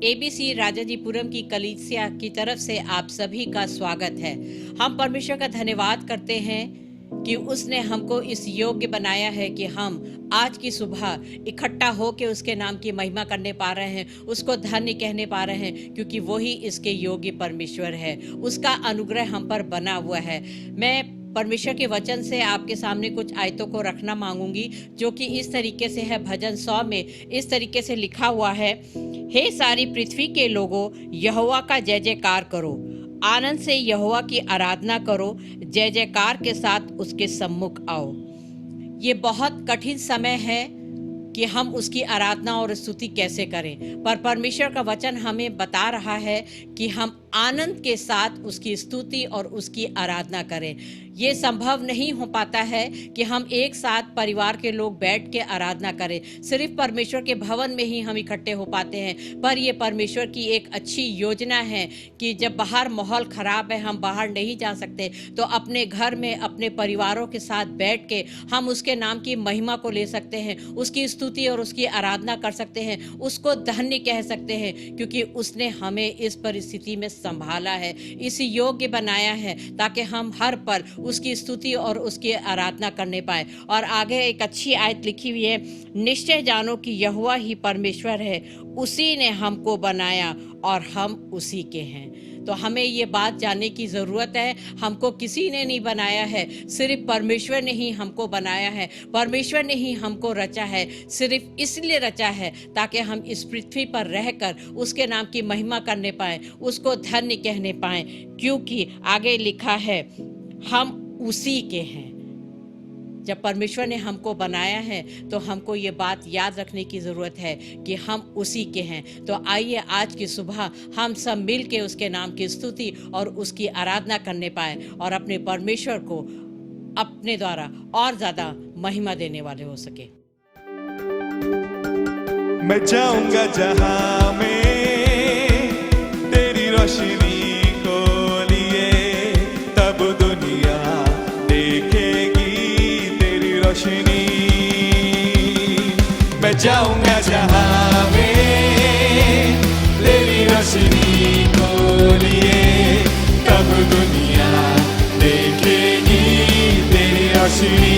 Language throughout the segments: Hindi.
एबीसी राजाजीपुरम की कलीसिया की तरफ से आप सभी का स्वागत है। हम परमेश्वर का धन्यवाद करते हैं कि उसने हमको इस योग्य बनाया है कि हम आज की सुबह इकट्ठा होकर उसके नाम की महिमा करने पा रहे हैं, उसको धन्य कहने पा रहे हैं, क्योंकि वही इसके योग्य परमेश्वर है। उसका अनुग्रह हम पर बना हुआ है। मैं परमेश्वर के वचन से आपके सामने कुछ आयतों को रखना मांगूंगी, जो कि इस तरीके से है। भजन 100 में इस तरीके से लिखा हुआ है, हे सारी पृथ्वी के लोगों, यहोवा का जय जयकार करो, आनंद से यहोवा की आराधना करो, जय जयकार के साथ उसके सम्मुख आओ। ये बहुत कठिन समय है कि हम उसकी आराधना और स्तुति कैसे करें, पर परमेश्वर का वचन हमें बता रहा है कि हम आनंद के साथ उसकी स्तुति और उसकी आराधना करें। ये संभव नहीं हो पाता है कि हम एक साथ परिवार के लोग बैठ के आराधना करें। सिर्फ परमेश्वर के भवन में ही हम इकट्ठे हो पाते हैं, पर ये परमेश्वर की एक अच्छी योजना है कि जब बाहर माहौल खराब है, हम बाहर नहीं जा सकते, तो अपने घर में अपने परिवारों के साथ बैठ के हम उसके नाम की महिमा को ले सकते हैं, उसकी स्तुति और उसकी आराधना कर सकते हैं, उसको धन्य कह सकते हैं, क्योंकि उसने हमें इस परिस्थिति में संभाला है, इस योग्य बनाया है, ताकि हम हर पल उसकी स्तुति और उसकी आराधना करने पाए। और आगे एक अच्छी आयत लिखी हुई है, निश्चय जानो कि यहोवा ही परमेश्वर है, उसी ने हमको बनाया और हम उसी के हैं। तो हमें ये बात जानने की ज़रूरत है, हमको किसी ने नहीं बनाया है, सिर्फ परमेश्वर ने ही हमको बनाया है, परमेश्वर ने ही हमको रचा है। सिर्फ इसलिए रचा है ताकि हम इस पृथ्वी पर रहकर उसके नाम की महिमा करने पाएं, उसको धन्य कहने पाएं, क्योंकि आगे लिखा है हम उसी के हैं। जब परमेश्वर ने हमको बनाया है तो हमको ये बात याद रखने की ज़रूरत है कि हम उसी के हैं। तो आइए आज की सुबह हम सब मिल के उसके नाम की स्तुति और उसकी आराधना करने पाए और अपने परमेश्वर को अपने द्वारा और ज़्यादा महिमा देने वाले हो सके। मैं जाऊंगा जहां में तेरी रोशनी को लिए, तब दुनिया देखेगी तेरी रोशनी। मैं जाऊंगा जहां में तेरी रोशनी को लिए, तब दुनिया देखेगी तेरी रोशनी।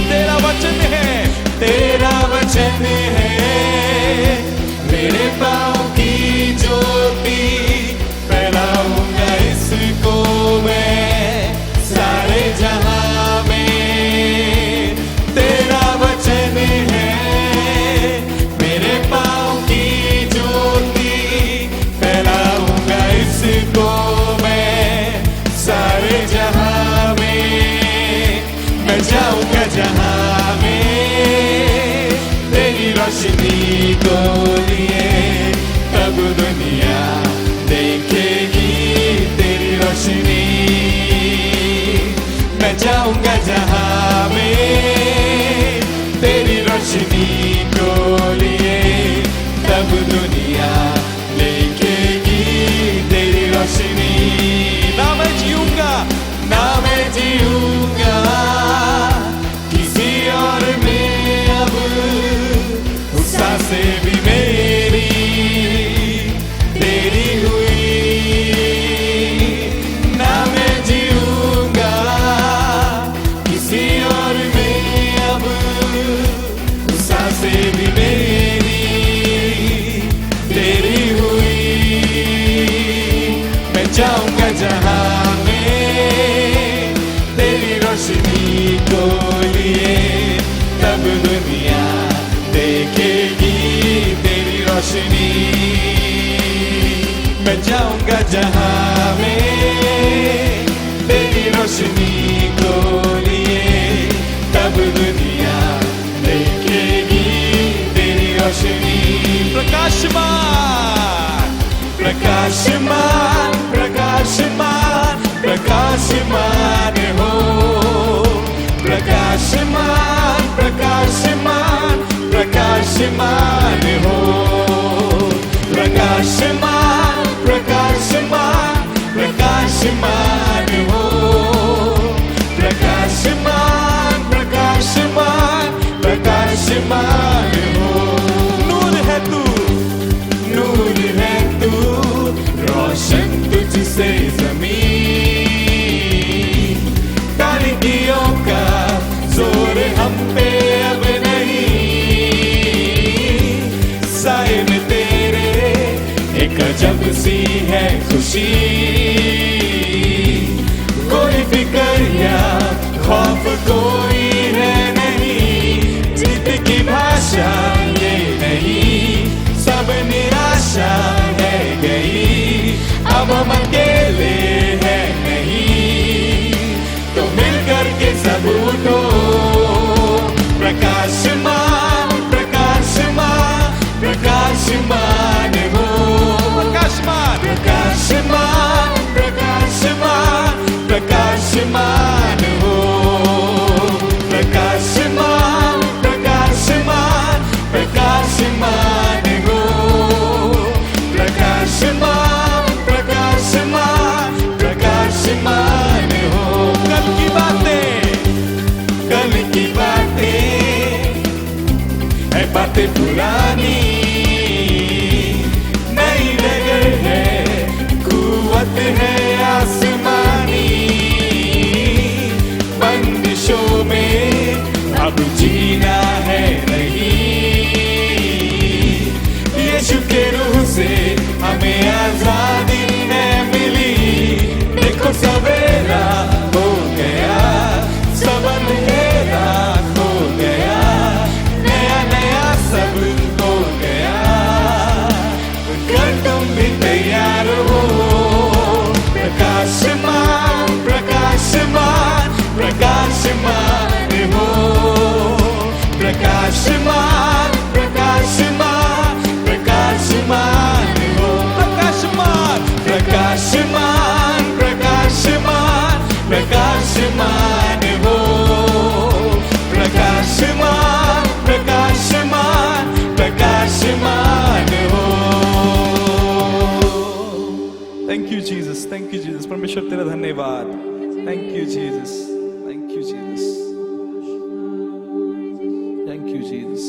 तेरा वचन है, तेरा वचन है मेरे पाँव की ज्योति, फैलाऊंगा इसको मैं सारे जहां में। तेरा वचन है मेरे पाँव की ज्योति, फैलाऊंगा इसको मैं सारे जहां में। मैं जाऊंगा जहां में तेरी रोशनी को लिए, तब दुनिया देखेगी तेरी रोशनी। मैं जाऊंगा जहां में तेरी रोशनी को लिए, तब दुनिया देखेगी तेरी रोशनी। ना मैं जीऊंगा, ना मैं जीऊंगा किसी और में, अब उस सांसें भी मेरी तेरी हुई। ना मैं जीऊंगा किसी और में, अब उस सांसें भी मेरी तेरी हुई। मैं जाऊंगा जहां में तेरी रोशनी को लिए, तब दुनिया देखेगी तेरी रोशनी। मैं जाऊंगा जहां में तेरी रोशनी को लिए, तब दुनिया देखेगी तेरी रोशनी। प्रकाशमान प्रकाशमान प्रकाशमान प्रकाशमान हो, प्रकाशमान प्रकाशमान प्रकाशमान हो, प्रकाशमान प्रकाशमान प्रकाशमान हो। गजब सी है खुशी, कोई फिक्र या खौफ कोई है नहीं, जीत की भाषा ये नहीं, सब निराशा है गई, अब हम अकेले हैं नहीं, तो मिलकर के सब उठो, प्रकाशमान प्रकाशमान प्रकाशमान हो, प्रकाशमान प्रकाशमान प्रकाशमान प्रकाशमान हो, प्रकाशमान प्रकाशमान प्रकाशमान हो, प्रकाशमान प्रकाशमान प्रकाशमान हो। कल की बातें है बातें पुरानी, नई नगर है कुव्वत है आसमानी, बंदिशों में अब जीना है नहीं, यीशु के रूह से हमें आजादी है मिली, देखो सवेरा हो गया, सब अंधेरा हो गया, नया नया सब हो गया, कर तुम भी तैयार हो, प्रकाशमान प्रकाशमान प्रकाशमान हो, प्रकाशमान प्रकाशमान प्रकाशमान हो, प्रकाशमान प्रकाशमान प्रकाशमान प्रकाशमान हो, प्रकाशमान प्रकाशमान प्रकाशमान हो। Thank you Jesus, thank you Jesus. परमेश्वर तेरा धन्यवाद। Thank you Jesus, thank you Jesus, thank you Jesus.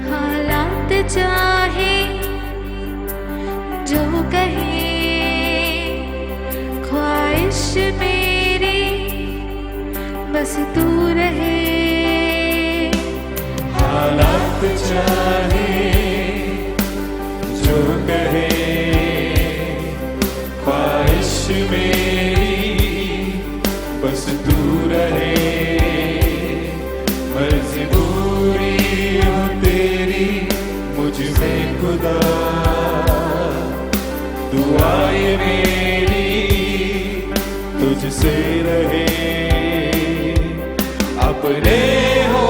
हालात चाहे जो कहे, ख्वाहिश मेरी बस तू रहे, हालात चाहे जो कहे, ख्वाहिश मेरी बस तू रहे, मर्जी पूरी हो तेरी मुझ में खुदा, दुआएं मेरी तुझसे रहे, अपने हो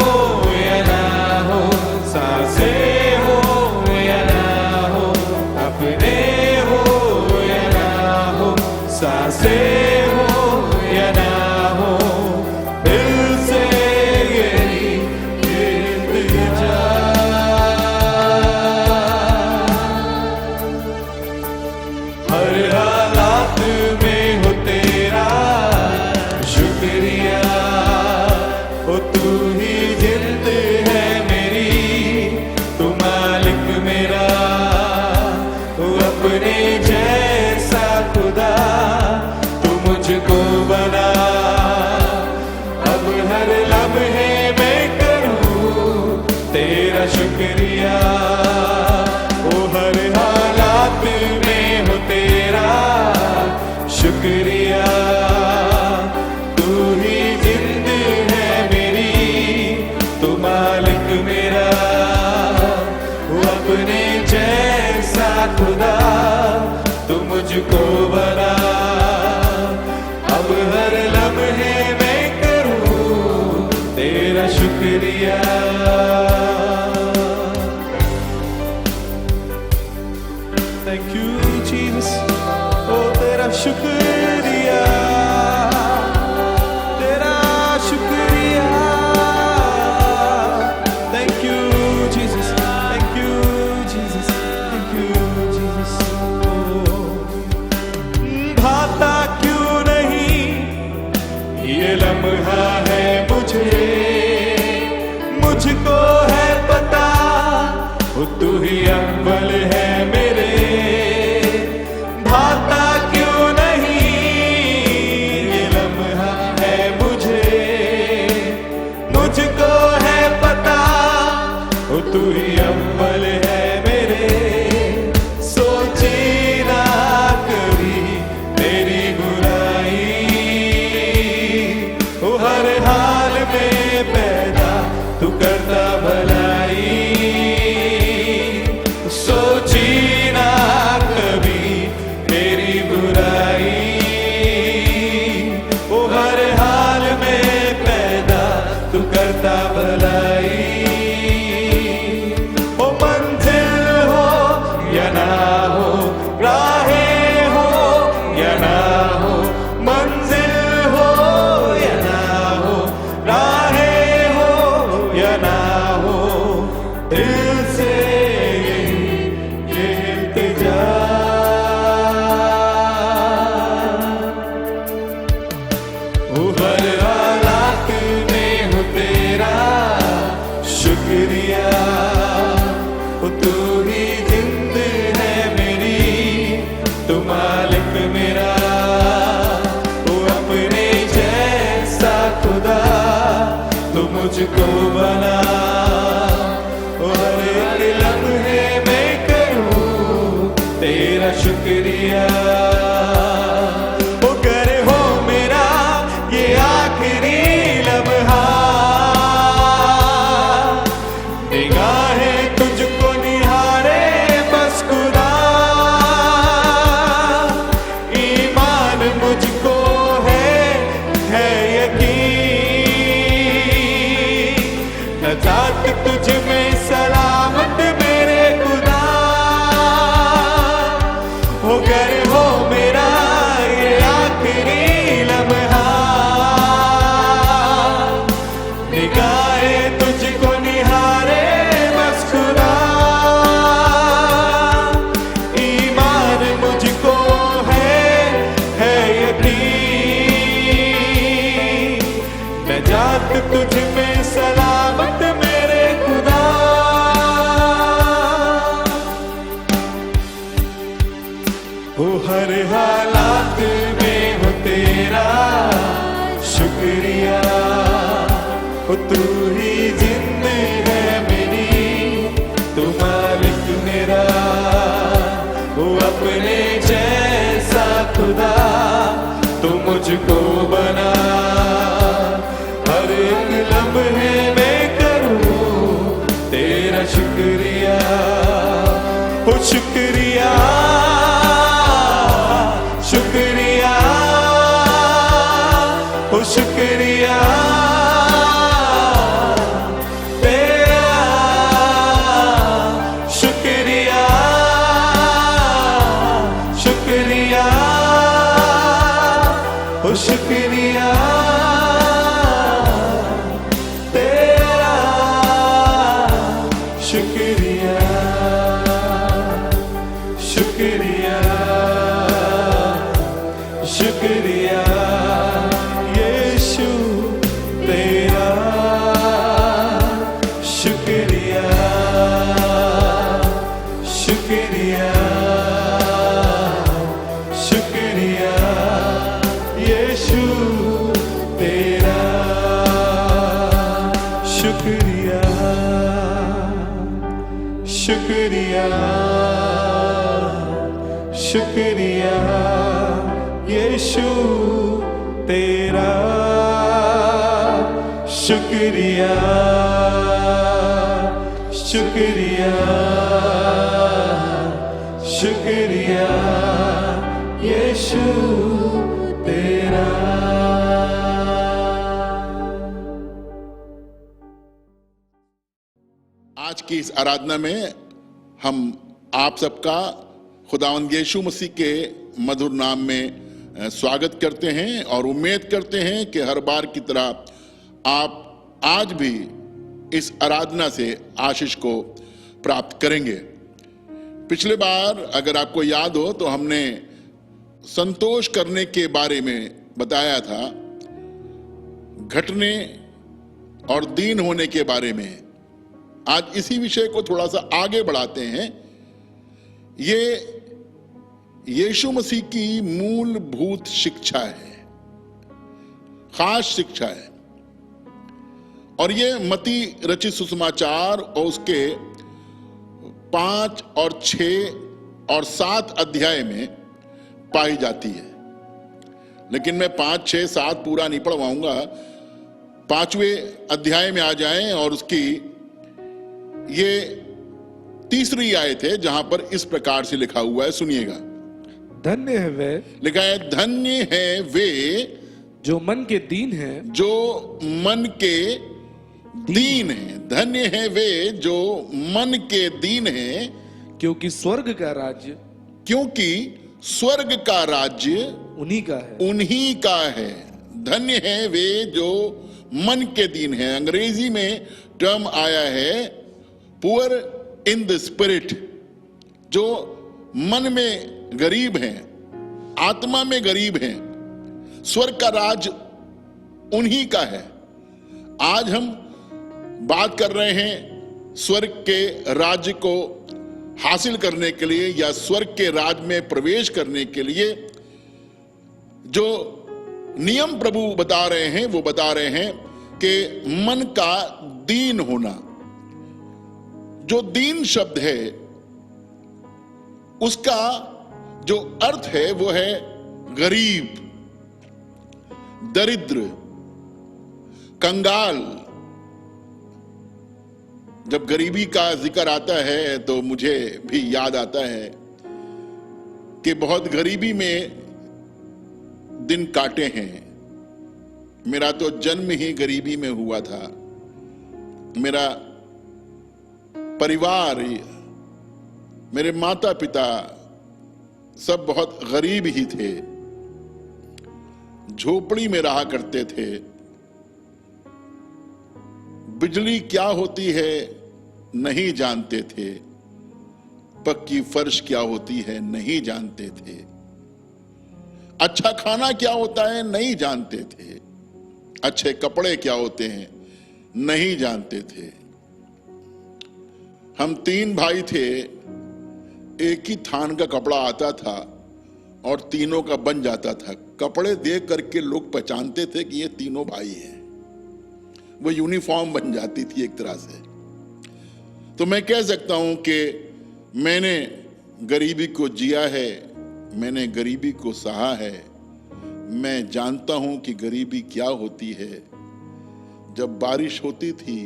या ना हो, सांसें हो या ना हो, अपने हो या ना हो, सांसें हो या ना हो, दिल से यही इल्तिजा, हर हालात में हो तेरा शुक्रिया, ओ तू ही जिंद है मेरी, तू मालिक मेरा, तू अपने जैसा खुदा, तू मुझको बना, अब हर लम्हे मैं करूं तेरा शुक्रिया, ओ हर हालात में हो तेरा शुक्रिया, तू ही जिंद है मेरी, तू मालिक मेरा, वो अपने जैसा खुदा, तू मुझको बना, अब हर लम्हे मैं करूं तेरा शुक्रिया। थैंक यू जीसस, ओ तेरा शुक्रिया, तेरा शुक्रिया। Thank you Jesus, thank you Jesus, thank you Jesus. भाता क्यों नहीं ये लम्हा है मुझे, मुझको है पता, वो तू ही अव्वल है मेरे, पैदा तू करता भलाई, सोची ना कभी मेरी बुराई, ओ हर हाल में पैदा तू करता भलाई, ओ मंजिल हो या ना हो, राहें हो या ना हो, मंजिल हो या ना हो, राहें हो या ना हो, दिल से यही ये इल्तिजा, ओ हर हालात में हो तेरा शुक्रिया, ओ तू ही जिंद है मेरी, तू मालिक मेरा, ओ अपने जैसा खुदा तू मुझको बना, ओ हर एक लम्हे में करूं तेरा शुक्रिया, ओ करे हो मेरा ये आखिरी लम्हा, निगाहें तुझको निहारे बस खुदा, ईमान मुझको है यकीन, नजात तुझ में सलामत मेरे खुदा, हो गए हो मेरा ये आखिरी लम्हा, निगाहें तुझको निहारे बस खुदा, ईमान मुझको है यकीन, नजात तुझ में सलामत मेरे खुदा, ओ हर हालात में हो तेरा शुक्रिया, ओ तू ही जिंद है मेरी, तू मालिक मेरा, ओ अपने जैसा खुदा तू मुझको बना, हर एक लम्हे में करूं तेरा शुक्रिया, ओ शुक्रिया शुक्रिया, ओ शुक्रिया तेरा, शुक्रिया शुक्रिया, ओ शुक्रिया तेरा, शुक्रिया शुक्रिया शुक्रिया यीशु तेरा, शुक्रिया शुक्रिया शुक्रिया यीशु तेरा, शुक्रिया शुक्रिया शुक्रिया यीशु तेरा, शुक्रिया शुक्रिया शुक्रिया यीशु तेरा। आज की इस आराधना में हम आप सबका खुदावंद यीशु मसीह के मधुर नाम में स्वागत करते हैं और उम्मीद करते हैं कि हर बार की तरह आप आज भी इस आराधना से आशीष को प्राप्त करेंगे। पिछले बार अगर आपको याद हो तो हमने संतोष करने के बारे में बताया था, घटने और दीन होने के बारे में। आज इसी विषय को थोड़ा सा आगे बढ़ाते हैं। ये यीशु मसीह की मूलभूत शिक्षा है, खास शिक्षा है, और ये मत्ती रचित सुसमाचार और उसके 5 और 6 और 7 अध्याय में पाई जाती है। लेकिन मैं 5, 6, 7 पूरा नहीं पढ़वाऊंगा। 5वें अध्याय में आ जाएं और उसकी ये 3री आयत है जहां पर इस प्रकार से लिखा हुआ है, सुनिएगा। धन्य है वे लिखा है, धन्य है वे जो मन के दीन हैं, जो मन के दीन हैं। धन्य है वे जो मन के दीन हैं, क्योंकि स्वर्ग का राज्य क्योंकि स्वर्ग का राज्य उन्हीं का है। उन्हीं का है। धन्य है वे जो मन के दीन हैं। अंग्रेजी में टर्म आया है पुअर इन द स्पिरिट, जो मन में गरीब हैं, आत्मा में गरीब हैं। स्वर्ग का राज उन्हीं का है। आज हम बात कर रहे हैं स्वर्ग के राज्य को हासिल करने के लिए या स्वर्ग के राज में प्रवेश करने के लिए जो नियम प्रभु बता रहे हैं, वो बता रहे हैं कि मन का दीन होना। जो दीन शब्द है उसका जो अर्थ है वो है गरीब, दरिद्र, कंगाल। जब गरीबी का जिक्र आता है तो मुझे भी याद आता है कि बहुत गरीबी में दिन काटे हैं। मेरा तो जन्म ही गरीबी में हुआ था। मेरा परिवार, मेरे माता पिता सब बहुत गरीब ही थे, झोपड़ी में रहा करते थे। बिजली क्या होती है नहीं जानते थे, पक्की फर्श क्या होती है नहीं जानते थे, अच्छा खाना क्या होता है नहीं जानते थे, अच्छे कपड़े क्या होते हैं नहीं जानते थे। हम 3 भाई थे, एक ही थान का कपड़ा आता था और तीनों का बन जाता था। कपड़े देख करके लोग पहचानते थे कि ये तीनों भाई हैं। वो यूनिफॉर्म बन जाती थी एक तरह से। तो मैं कह सकता हूं कि मैंने गरीबी को जिया है, मैंने गरीबी को सहा है। मैं जानता हूं कि गरीबी क्या होती है। जब बारिश होती थी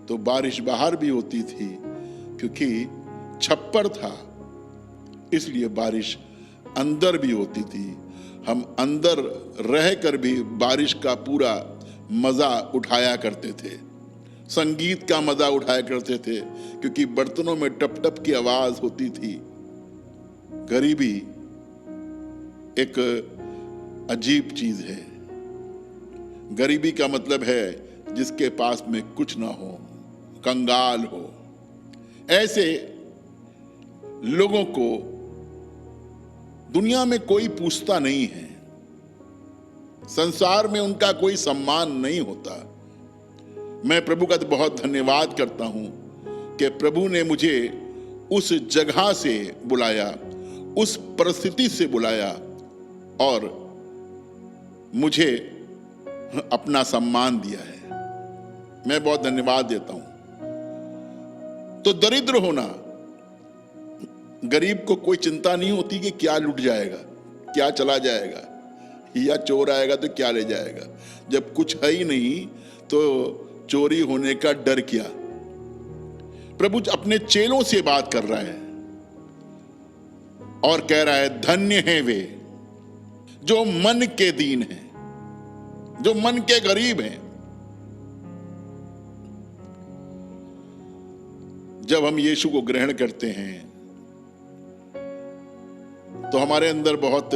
तो बारिश बाहर भी होती थी, क्योंकि छप्पर था इसलिए बारिश अंदर भी होती थी। हम अंदर रहकर भी बारिश का पूरा मजा उठाया करते थे, संगीत का मजा उठाया करते थे, क्योंकि बर्तनों में टप टप की आवाज होती थी। गरीबी एक अजीब चीज है। गरीबी का मतलब है जिसके पास में कुछ ना हो, कंगाल हो। ऐसे लोगों को दुनिया में कोई पूछता नहीं है, संसार में उनका कोई सम्मान नहीं होता। मैं प्रभु का बहुत धन्यवाद करता हूं कि प्रभु ने मुझे उस जगह से बुलाया, उस परिस्थिति से बुलाया और मुझे अपना सम्मान दिया है। मैं बहुत धन्यवाद देता हूं। तो दरिद्र होना, गरीब को कोई चिंता नहीं होती कि क्या लुट जाएगा, क्या चला जाएगा, या चोर आएगा तो क्या ले जाएगा। जब कुछ है ही नहीं तो चोरी होने का डर क्या। प्रभु अपने चेलों से बात कर रहा है और कह रहा है, धन्य हैं वे जो मन के दीन हैं, जो मन के गरीब हैं। जब हम यीशु को ग्रहण करते हैं तो हमारे अंदर बहुत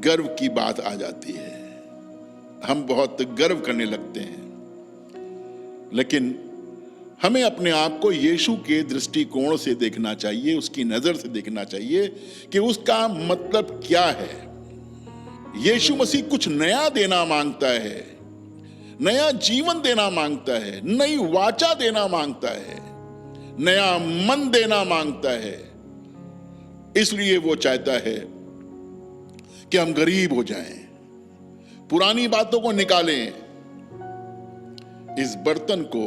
गर्व की बात आ जाती है, हम बहुत गर्व करने लगते हैं। लेकिन हमें अपने आप को यीशु के दृष्टिकोण से देखना चाहिए, उसकी नजर से देखना चाहिए कि उसका मतलब क्या है। यीशु मसीह कुछ नया देना मांगता है, नया जीवन देना मांगता है, नई वाचा देना मांगता है, नया मन देना मांगता है। इसलिए वो चाहता है कि हम गरीब हो जाएं, पुरानी बातों को निकालें, इस बर्तन को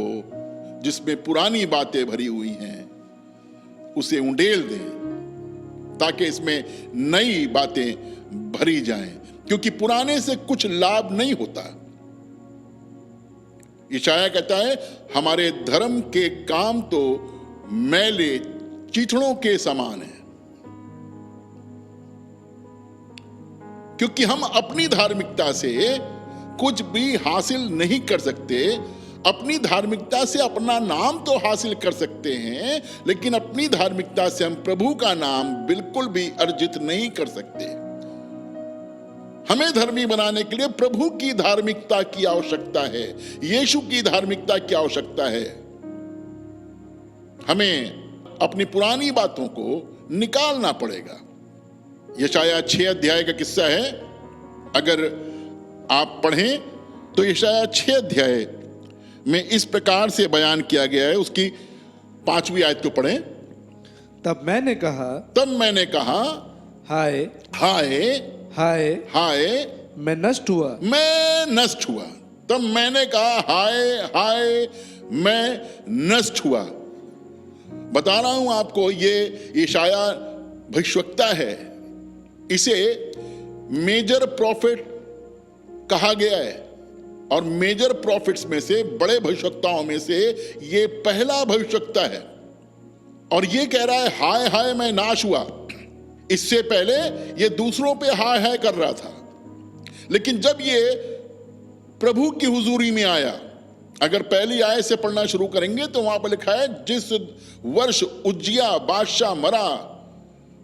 जिसमें पुरानी बातें भरी हुई हैं उसे उंडेल दें ताकि इसमें नई बातें भरी जाएं, क्योंकि पुराने से कुछ लाभ नहीं होता। यशायाह कहता है हमारे धर्म के काम तो मैले चीथड़ों के समान है, क्योंकि हम अपनी धार्मिकता से कुछ भी हासिल नहीं कर सकते। अपनी धार्मिकता से अपना नाम तो हासिल कर सकते हैं, लेकिन अपनी धार्मिकता से हम प्रभु का नाम बिल्कुल भी अर्जित नहीं कर सकते। हमें धर्मी बनाने के लिए प्रभु की धार्मिकता की आवश्यकता है, यीशु की धार्मिकता की आवश्यकता है। हमें अपनी पुरानी बातों को निकालना पड़ेगा। यशायाह 6 अध्याय का किस्सा है, अगर आप पढ़ें तो यशायाह 6 अध्याय में इस प्रकार से बयान किया गया है। उसकी 5वीं आयत को पढ़ें। तब मैंने कहा हाय हाय हाय हाय मैं नष्ट हुआ। मैं नष्ट हुआ। तब मैंने कहा हाय हाय मैं नष्ट हुआ। बता रहा हूं आपको, ये यशायाह भविष्यवक्ता है, इसे मेजर प्रॉफिट कहा गया है, और मेजर प्रॉफिट्स में से, बड़े भविष्यवक्ताओं में से ये पहला भविष्यवक्ता है। और ये कह रहा है हाय हाय मैं नाश हुआ। इससे पहले ये दूसरों पे हाय हाय कर रहा था, लेकिन जब ये प्रभु की हुजूरी में आया, अगर पहली आयत से पढ़ना शुरू करेंगे तो वहां पर लिखा है जिस वर्ष उज्जिया बादशाह मरा,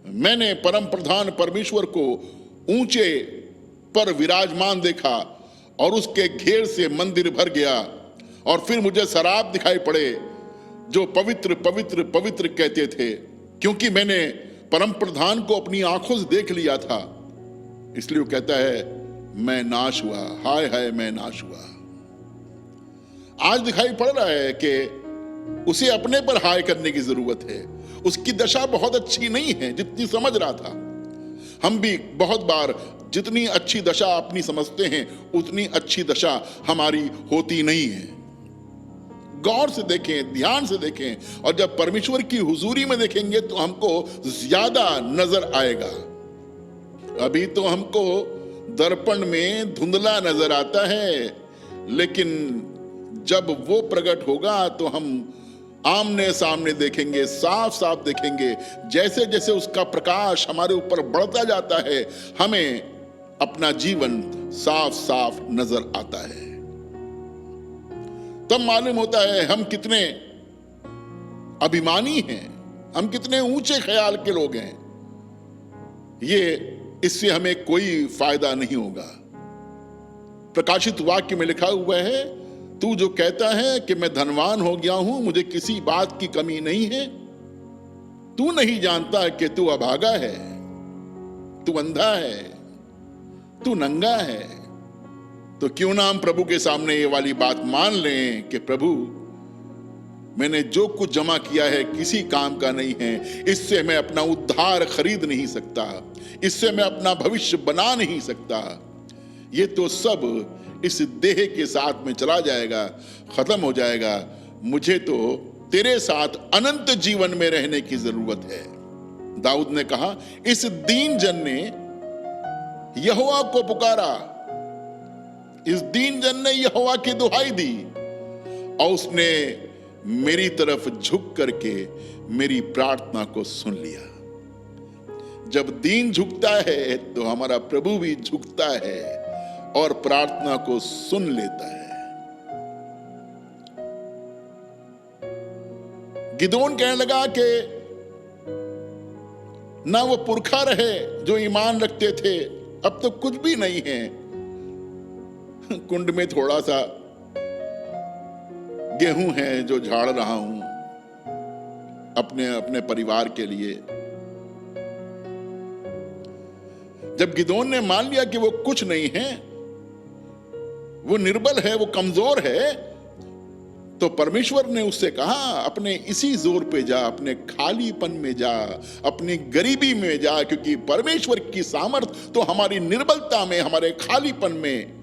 मैंने परम प्रधान परमेश्वर को ऊंचे पर विराजमान देखा और उसके घेर से मंदिर भर गया, और फिर मुझे शराब दिखाई पड़े जो पवित्र पवित्र पवित्र कहते थे, क्योंकि मैंने परम प्रधान को अपनी आंखों से देख लिया था। इसलिए वो कहता है मैं नाश हुआ, हाय हाय मैं नाश हुआ। आज दिखाई पड़ रहा है कि उसे अपने पर हाय करने की जरूरत है। उसकी दशा बहुत अच्छी नहीं है जितनी समझ रहा था। हम भी बहुत बार जितनी अच्छी दशा अपनी समझते हैं उतनी अच्छी दशा हमारी होती नहीं है। गौर से देखें, ध्यान से देखें, और जब परमेश्वर की हुजूरी में देखेंगे तो हमको ज्यादा नजर आएगा। अभी तो हमको दर्पण में धुंधला नजर आता है, लेकिन जब वो प्रकट होगा तो हम आमने सामने देखेंगे, साफ साफ देखेंगे। जैसे जैसे उसका प्रकाश हमारे ऊपर बढ़ता जाता है, हमें अपना जीवन साफ साफ नजर आता है। तब मालूम होता है हम कितने अभिमानी हैं, हम कितने ऊंचे ख्याल के लोग हैं। ये इससे हमें कोई फायदा नहीं होगा। प्रकाशित वाक्य में लिखा हुआ है, तू जो कहता है कि मैं धनवान हो गया हूं, मुझे किसी बात की कमी नहीं है, तू नहीं जानता कि तू अभागा है, तू अंधा है, तू नंगा है। तो क्यों ना हम प्रभु के सामने ये वाली बात मान लें कि प्रभु मैंने जो कुछ जमा किया है किसी काम का नहीं है, इससे मैं अपना उद्धार खरीद नहीं सकता, इससे मैं अपना भविष्य बना नहीं सकता। ये तो सब इस देह के साथ में चला जाएगा, खत्म हो जाएगा। मुझे तो तेरे साथ अनंत जीवन में रहने की जरूरत है। दाऊद ने कहा, इस दीन जन ने यहोवा को पुकारा, इस दीन जन ने यहोवा की दुहाई दी, और उसने मेरी तरफ झुक करके मेरी प्रार्थना को सुन लिया। जब दीन झुकता है तो हमारा प्रभु भी झुकता है और प्रार्थना को सुन लेता है। गिदोन कहने लगा कि ना वो पुरखा रहे जो ईमान रखते थे, अब तो कुछ भी नहीं है। कुंड में थोड़ा सा गेहूं है जो झाड़ रहा हूं अपने अपने परिवार के लिए। जब गिदोन ने मान लिया कि वो कुछ नहीं है, वो निर्बल है, वो कमजोर है, तो परमेश्वर ने उससे कहा, अपने इसी जोर पे जा, अपने खालीपन में जा, अपनी गरीबी में जा, क्योंकि परमेश्वर की सामर्थ तो हमारी निर्बलता में, हमारे खालीपन में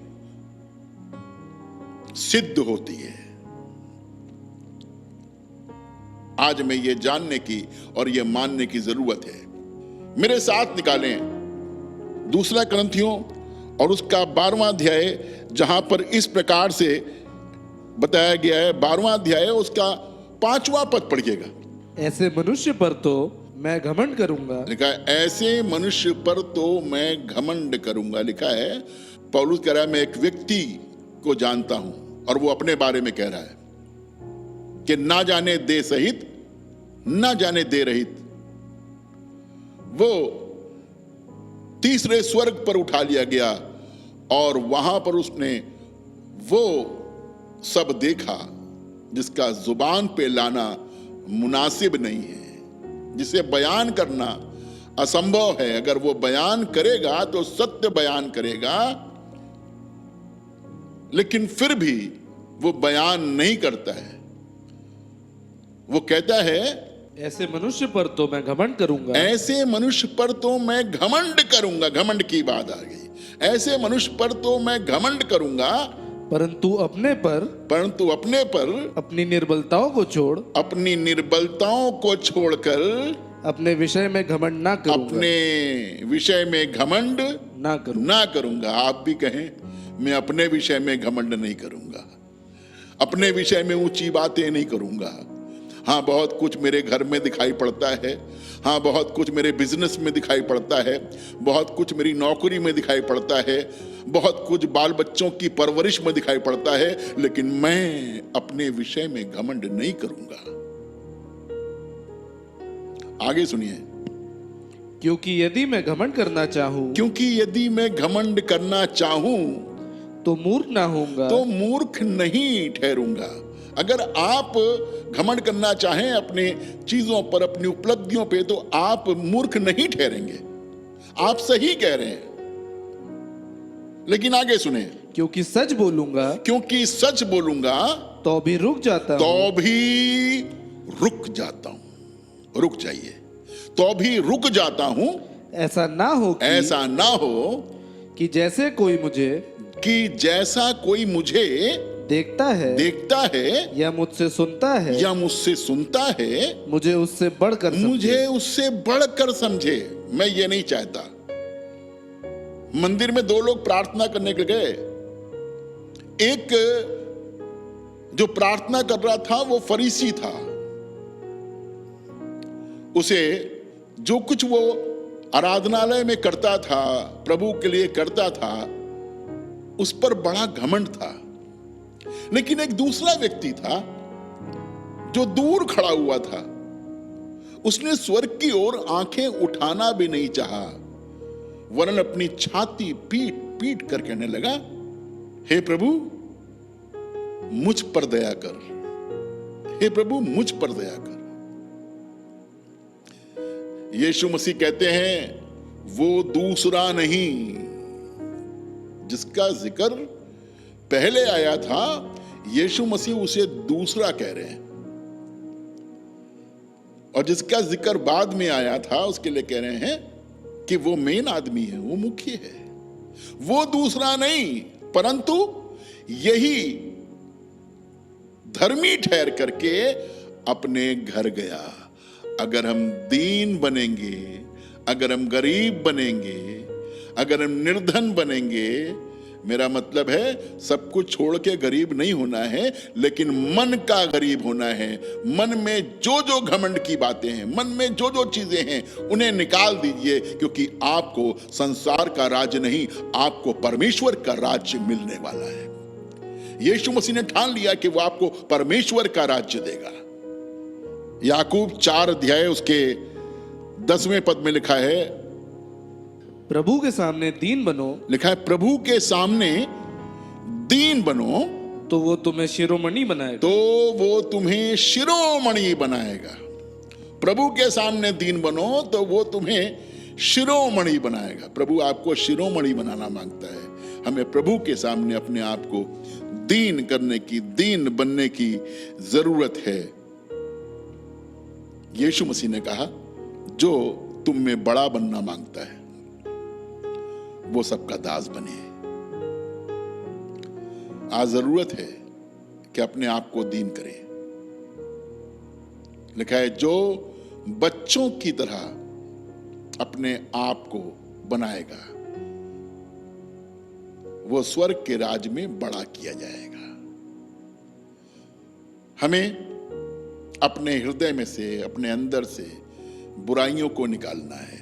सिद्ध होती है। आज में ये जानने की और ये मानने की जरूरत है। मेरे साथ निकालें 2 कुरिन्थियों और उसका 12वां अध्याय, जहां पर इस प्रकार से बताया गया है। 12वां अध्याय है, उसका 5वां पद पढ़िएगा। ऐसे मनुष्य पर तो मैं घमंड करूंगा। लिखा है ऐसे मनुष्य पर तो मैं घमंड करूंगा। लिखा है, पौलुस कह रहा है मैं एक व्यक्ति को जानता हूं, और वो अपने बारे में कह रहा है कि ना जाने दे सहित ना जाने दे रहित वो तीसरे स्वर्ग पर उठा लिया गया, और वहां पर उसने वो सब देखा जिसका जुबान पे लाना मुनासिब नहीं है, जिसे बयान करना असंभव है। अगर वो बयान करेगा तो सत्य बयान करेगा, लेकिन फिर भी वो बयान नहीं करता है। वो कहता है ऐसे मनुष्य पर तो मैं घमंड करूंगा। ऐसे मनुष्य पर तो मैं घमंड करूंगा। घमंड की बात आ गई। ऐसे मनुष्य पर तो मैं घमंड करूंगा, परंतु अपने पर अपनी निर्बलताओं को छोड़, अपनी निर्बलताओं को छोड़कर अपने विषय में घमंड ना करूंगा। अपने विषय में घमंड ना करूंगा। ना करूंगा। आप भी कहें मैं अपने विषय में घमंड नहीं करूंगा, अपने विषय में ऊंची बातें नहीं करूंगा। हाँ, बहुत कुछ मेरे घर में दिखाई पड़ता है, हाँ बहुत कुछ मेरे बिजनेस में दिखाई पड़ता है, बहुत कुछ मेरी नौकरी में दिखाई पड़ता है, बहुत कुछ बाल बच्चों की परवरिश में दिखाई पड़ता है, लेकिन मैं अपने विषय में घमंड नहीं करूंगा। आगे सुनिए। क्योंकि यदि मैं घमंड करना चाहूं, क्योंकि यदि मैं घमंड करना चाहूं तो मूर्ख ना होऊंगा। तो मूर्ख नहीं ठहरूंगा। अगर आप घमंड करना चाहें अपने चीजों पर, अपनी उपलब्धियों पे, तो आप मूर्ख नहीं ठहरेंगे। आप सही कह रहे हैं। लेकिन आगे सुने। क्योंकि सच बोलूंगा, क्योंकि सच बोलूंगा तो भी रुक जाता हूं। तो भी रुक जाता हूं। रुक जाइए। तो भी रुक जाता हूं। ऐसा ना हो कि जैसा कोई मुझे देखता है या मुझसे सुनता है मुझे उससे बढ़कर समझे। मैं ये नहीं चाहता। मंदिर में 2 लोग प्रार्थना करने के गए। एक जो प्रार्थना कर रहा था वो फरीसी था। उसे जो कुछ वो आराधनालय में करता था, प्रभु के लिए करता था, उस पर बड़ा घमंड था। लेकिन एक दूसरा व्यक्ति था जो दूर खड़ा हुआ था। उसने स्वर्ग की ओर आंखें उठाना भी नहीं चाहा, वरन अपनी छाती पीट पीट कर कहने लगा, हे प्रभु मुझ पर दया कर, हे प्रभु मुझ पर दया कर। यीशु मसीह कहते हैं वो दूसरा नहीं जिसका जिक्र पहले आया था, यीशु मसीह उसे दूसरा कह रहे हैं। और जिसका जिक्र बाद में आया था उसके लिए कह रहे हैं कि वो मेन आदमी है, वो मुख्य है। वो दूसरा नहीं, परंतु यही धर्मी ठहर करके अपने घर गया। अगर हम दीन बनेंगे, अगर हम गरीब बनेंगे, अगर हम निर्धन बनेंगे, मेरा मतलब है सब कुछ छोड़ के गरीब नहीं होना है, लेकिन मन का गरीब होना है। मन में जो जो घमंड की बातें हैं, मन में जो जो चीजें हैं, उन्हें निकाल दीजिए, क्योंकि आपको संसार का राज्य नहीं, आपको परमेश्वर का राज्य मिलने वाला है। यीशु मसीह ने ठान लिया कि वो आपको परमेश्वर का राज्य देगा। याकूब 4 अध्याय उसके 10वें पद में लिखा है, प्रभु के सामने दीन बनो। लिखा है प्रभु के सामने दीन बनो तो वो तुम्हें शिरोमणि बनाएगा। तो वो तुम्हें शिरोमणि बनाएगा। प्रभु के सामने दीन बनो तो वो तुम्हें शिरोमणि बनाएगा। प्रभु आपको शिरोमणि बनाना मांगता है। हमें प्रभु के सामने अपने आप को दीन करने की, दीन बनने की जरूरत है। यीशु मसीह ने कहा जो तुम में बड़ा बनना मांगता है वो सबका दास बने। आज जरूरत है कि अपने आप को दीन करें। लिखा है जो बच्चों की तरह अपने आप को बनाएगा वो स्वर्ग के राज में बड़ा किया जाएगा। हमें अपने हृदय में से, अपने अंदर से बुराइयों को निकालना है,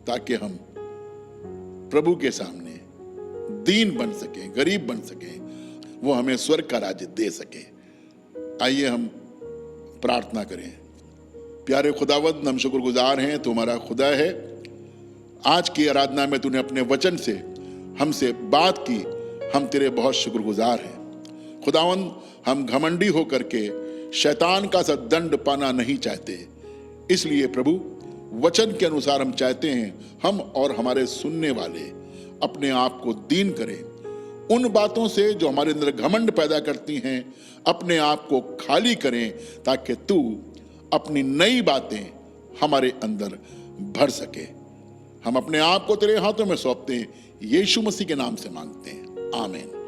ताकि हम प्रभु के सामने दीन बन सके, गरीब बन सके, वो हमें स्वर्ग का राज्य दे सके। आइए हम प्रार्थना करें। प्यारे खुदावंद, हम शुक्रगुजार हैं, तुम्हारा खुदा है। आज की आराधना में तूने अपने वचन से हमसे बात की, हम तेरे बहुत शुक्रगुजार हैं। खुदावंद, हम घमंडी होकर के शैतान का सा दंड पाना नहीं चाहते, इसलिए प्रभु वचन के अनुसार हम चाहते हैं हम और हमारे सुनने वाले अपने आप को दीन करें, उन बातों से जो हमारे अंदर घमंड पैदा करती हैं अपने आप को खाली करें, ताकि तू अपनी नई बातें हमारे अंदर भर सके। हम अपने आप को तेरे हाथों में सौंपते हैं, यीशु मसीह के नाम से मांगते हैं, आमीन।